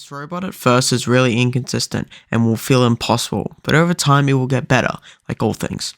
This robot at first is really inconsistent and will feel impossible, but over time it will get better, like all things.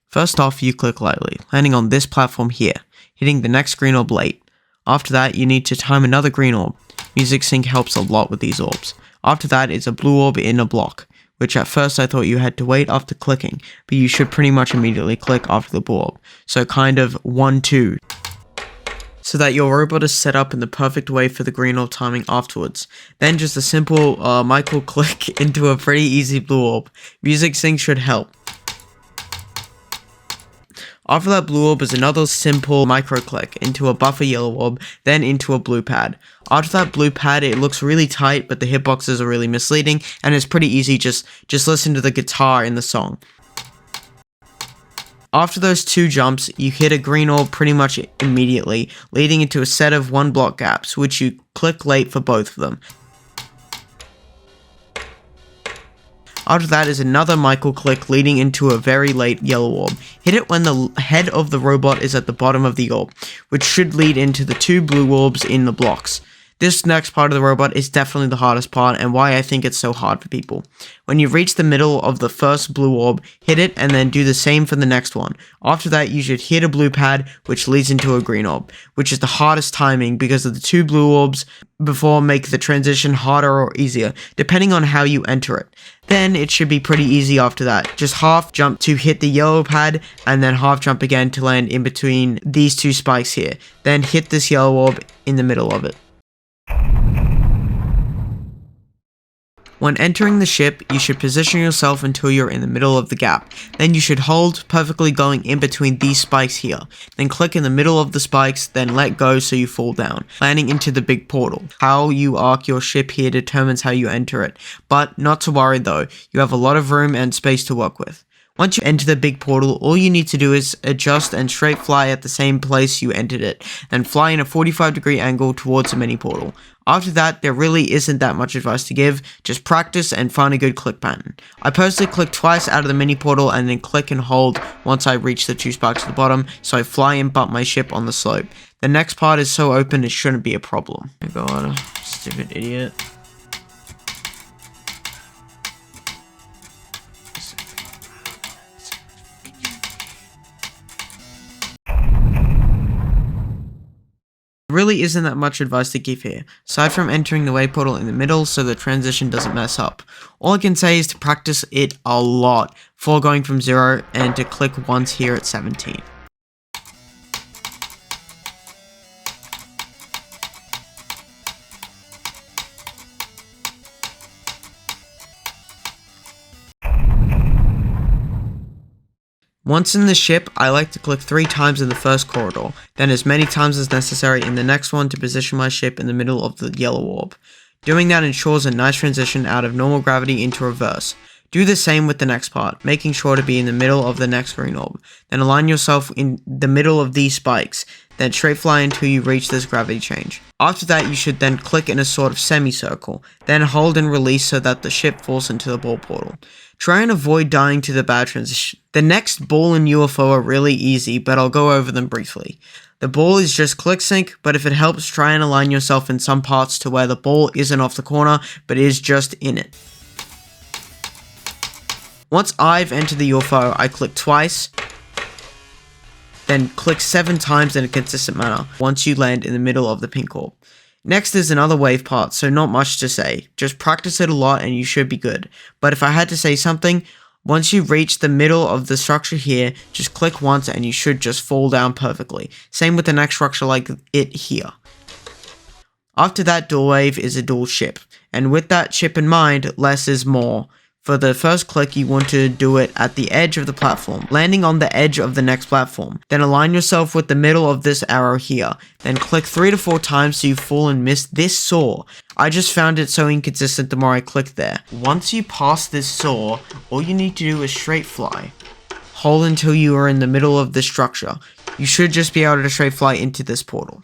First off, you click lightly, landing on this platform here, hitting the next green orb late. After that, you need to time another green orb. Music sync helps a lot with these orbs. After that is a blue orb in a block, which at first I thought you had to wait after clicking, but you should pretty much immediately click after the blue orb. So kind of 1-2. So that your robot is set up in the perfect way for the green orb timing afterwards. Then just a simple micro click into a pretty easy blue orb. Music sync should help. After that blue orb is another simple micro click into a buffer yellow orb, then into a blue pad. After that blue pad, it looks really tight, but the hitboxes are really misleading, and it's pretty easy, just listen to the guitar in the song. After those two jumps, you hit a green orb pretty much immediately, leading into a set of 1 block gaps, which you click late for both of them. After that is another micro click leading into a very late yellow orb. Hit it when the head of the robot is at the bottom of the orb, which should lead into the 2 blue orbs in the blocks. This next part of the robot is definitely the hardest part and why I think it's so hard for people. When you reach the middle of the first blue orb, hit it and then do the same for the next one. After that, you should hit a blue pad, which leads into a green orb, which is the hardest timing because of the 2 blue orbs before make the transition harder or easier, depending on how you enter it. Then it should be pretty easy after that. Just half jump to hit the yellow pad and then half jump again to land in between these 2 spikes here. Then hit this yellow orb in the middle of it. When entering the ship, you should position yourself until you're in the middle of the gap. Then you should hold, perfectly going in between these spikes here. Then click in the middle of the spikes, then let go so you fall down, landing into the big portal. How you arc your ship here determines how you enter it. But not to worry though, you have a lot of room and space to work with. Once you enter the big portal, all you need to do is adjust and straight fly at the same place you entered it, then fly in a 45-degree angle towards the mini portal. After that, there really isn't that much advice to give, just practice and find a good click pattern. I personally click twice out of the mini portal and then click and hold once I reach the 2 spikes at the bottom, so I fly and bump my ship on the slope. The next part is so open it shouldn't be a problem. Oh god, stupid idiot. Really isn't that much advice to give here, aside from entering the wave portal in the middle so the transition doesn't mess up. All I can say is to practice it a lot before going from 0 and to click once here at 17. Once in the ship, I like to click 3 times in the first corridor, then as many times as necessary in the next one to position my ship in the middle of the yellow orb. Doing that ensures a nice transition out of normal gravity into reverse. Do the same with the next part, making sure to be in the middle of the next green orb. Then align yourself in the middle of these spikes, then straight fly until you reach this gravity change. After that, you should then click in a sort of semicircle, then hold and release so that the ship falls into the ball portal. Try and avoid dying to the bad transition. The next ball and UFO are really easy, but I'll go over them briefly. The ball is just click sync, but if it helps, try and align yourself in some parts to where the ball isn't off the corner, but is just in it. Once I've entered the UFO, I click twice, then click 7 times in a consistent manner once you land in the middle of the pink orb. Next is another wave part, so not much to say. Just practice it a lot and you should be good. But if I had to say something, once you reach the middle of the structure here, just click once and you should just fall down perfectly. Same with the next structure like it here. After that, dual wave is a dual ship. And with that ship in mind, less is more. For the first click, you want to do it at the edge of the platform, landing on the edge of the next platform. Then align yourself with the middle of this arrow here. Then click 3 to 4 times so you fall and miss this saw. I just found it so inconsistent the more I clicked there. Once you pass this saw, all you need to do is straight fly. Hold until you are in the middle of the structure. You should just be able to straight fly into this portal.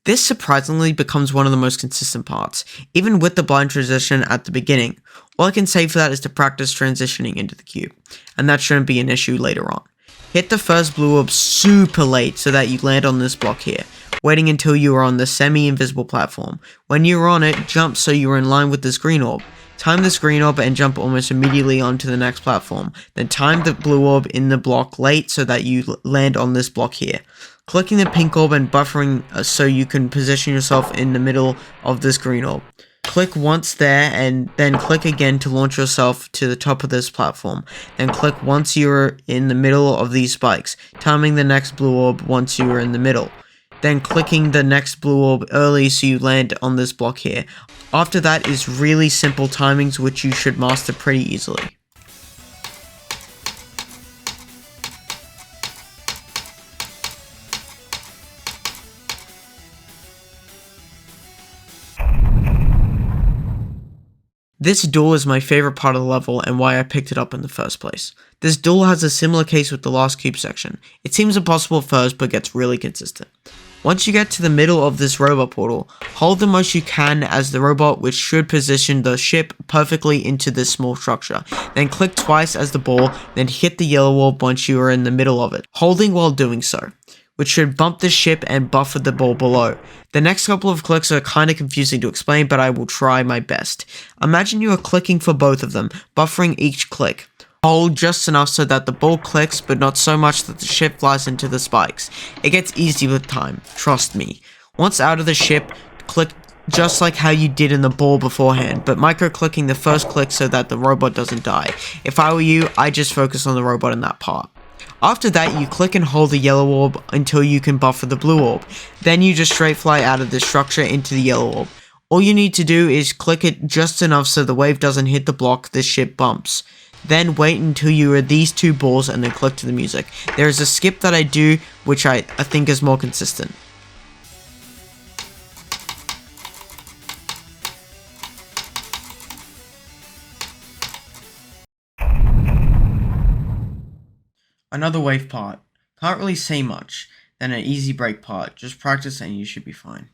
This surprisingly becomes one of the most consistent parts, even with the blind transition at the beginning. All I can say for that is to practice transitioning into the cube, and that shouldn't be an issue later on. Hit the first blue orb super late so that you land on this block here, waiting until you are on the semi-invisible platform. When you're on it, jump so you are in line with this green orb. Time this green orb and jump almost immediately onto the next platform. Then time the blue orb in the block late so that you land on this block here. Clicking the pink orb and buffering so you can position yourself in the middle of this green orb. Click once there and then click again to launch yourself to the top of this platform. Then click once you're in the middle of these spikes, timing the next blue orb once you are in the middle. Then clicking the next blue orb early so you land on this block here. After that is really simple timings which you should master pretty easily. This duel is my favorite part of the level and why I picked it up in the first place. This duel has a similar case with the last cube section. It seems impossible at first but gets really consistent. Once you get to the middle of this robot portal, hold the most you can as the robot, which should position the ship perfectly into this small structure. Then click twice as the ball, then hit the yellow orb once you are in the middle of it, holding while doing so, which should bump the ship and buffer the ball below. The next couple of clicks are kinda confusing to explain, but I will try my best. Imagine you are clicking for both of them, buffering each click. Hold just enough so that the ball clicks, but not so much that the ship flies into the spikes. It gets easy with time, trust me. Once out of the ship, click just like how you did in the ball beforehand, but micro-clicking the first click so that the robot doesn't die. If I were you, I'd just focus on the robot in that part. After that, you click and hold the yellow orb until you can buffer the blue orb. Then you just straight fly out of this structure into the yellow orb. All you need to do is click it just enough so the wave doesn't hit the block the ship bumps. Then wait until you are these two balls and then click to the music. There is a skip that I do which I think is more consistent. Another wave part. Can't really say much. Then an easy break part. Just practice and you should be fine.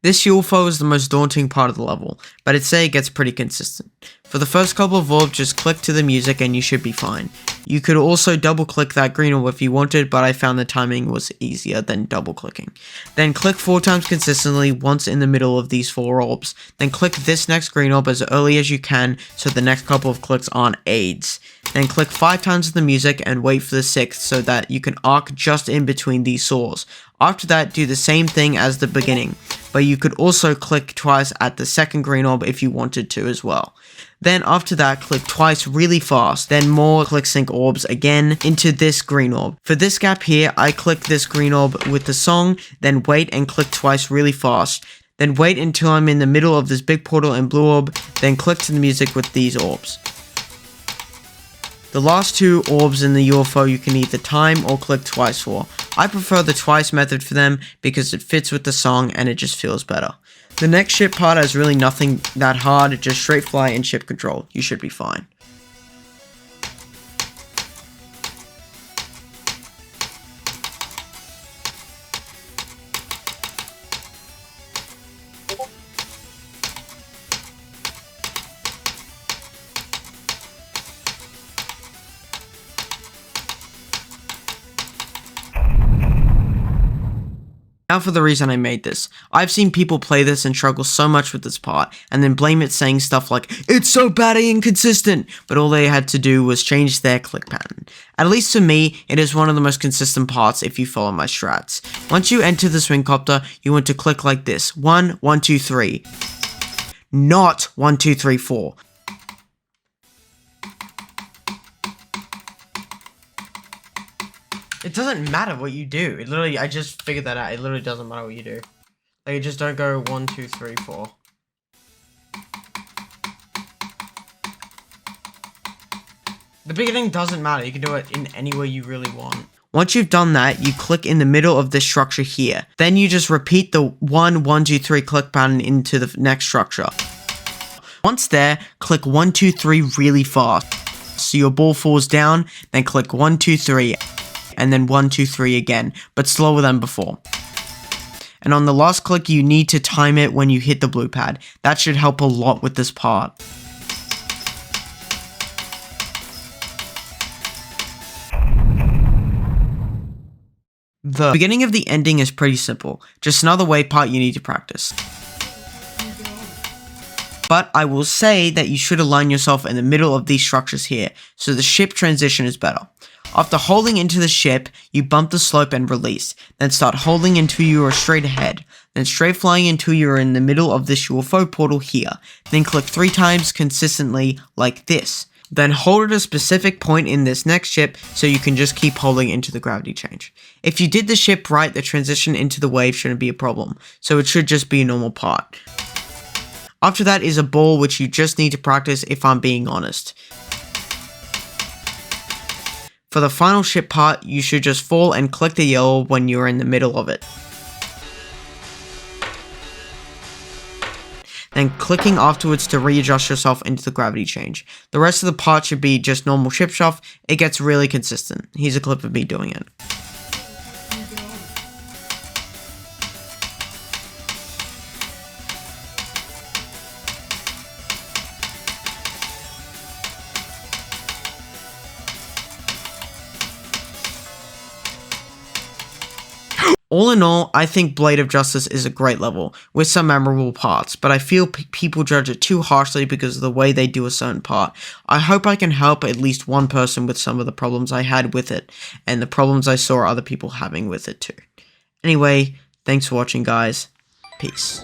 This UFO is the most daunting part of the level, but I'd say it gets pretty consistent. For the first couple of orbs, just click to the music and you should be fine. You could also double click that green orb if you wanted, but I found the timing was easier than double clicking. Then click 4 times consistently, once in the middle of these 4 orbs. Then click this next green orb as early as you can so the next couple of clicks aren't aids. Then click 5 times with the music and wait for the 6th so that you can arc just in between these saws. After that, do the same thing as the beginning, but you could also click twice at the second green orb if you wanted to as well. Then after that, click twice really fast, then more click sync orbs again into this green orb. For this gap here, I click this green orb with the song, then wait and click twice really fast. Then wait until I'm in the middle of this big portal and blue orb, then click to the music with these orbs. The last 2 orbs in the UFO you can either time or click twice for. I prefer the twice method for them because it fits with the song and it just feels better. The next ship part has really nothing that hard, just straight fly and ship control. You should be fine. Now for the reason I made this. I've seen people play this and struggle so much with this part, and then blame it saying stuff like, "It's so bad and inconsistent," but all they had to do was change their click pattern. At least to me, it is one of the most consistent parts if you follow my strats. Once you enter the Swingcopter, you want to click like this, 1, 1, 2, 3. Not 1, 2, 3, 4. It doesn't matter what you do. It literally, I just figured that out. It literally doesn't matter what you do. Like, you just don't go 1, 2, 3, 4. The beginning doesn't matter. You can do it in any way you really want. Once you've done that, you click in the middle of this structure here. Then you just repeat the 1, 1, 2, 3 click pattern into the next structure. Once there, click 1, 2, 3 really fast. So your ball falls down, then click 1, 2, 3, and then 1, 2, 3 again, but slower than before. And on the last click, you need to time it when you hit the blue pad. That should help a lot with this part. The beginning of the ending is pretty simple, just another wave part you need to practice. But I will say that you should align yourself in the middle of these structures here, so the ship transition is better. After holding into the ship, you bump the slope and release, then start holding until you are straight ahead, then straight flying until you are in the middle of this UFO portal here, then click 3 times consistently like this. Then hold at a specific point in this next ship so you can just keep holding into the gravity change. If you did the ship right, the transition into the wave shouldn't be a problem, so it should just be a normal part. After that is a ball which you just need to practice if I'm being honest. For the final ship part, you should just fall and click the yellow when you're in the middle of it. Then clicking afterwards to readjust yourself into the gravity change. The rest of the part should be just normal ship shuff. It gets really consistent. Here's a clip of me doing it. All in all, I think Blade of Justice is a great level, with some memorable parts, but I feel people judge it too harshly because of the way they do a certain part. I hope I can help at least one person with some of the problems I had with it, and the problems I saw other people having with it too. Anyway, thanks for watching guys, peace.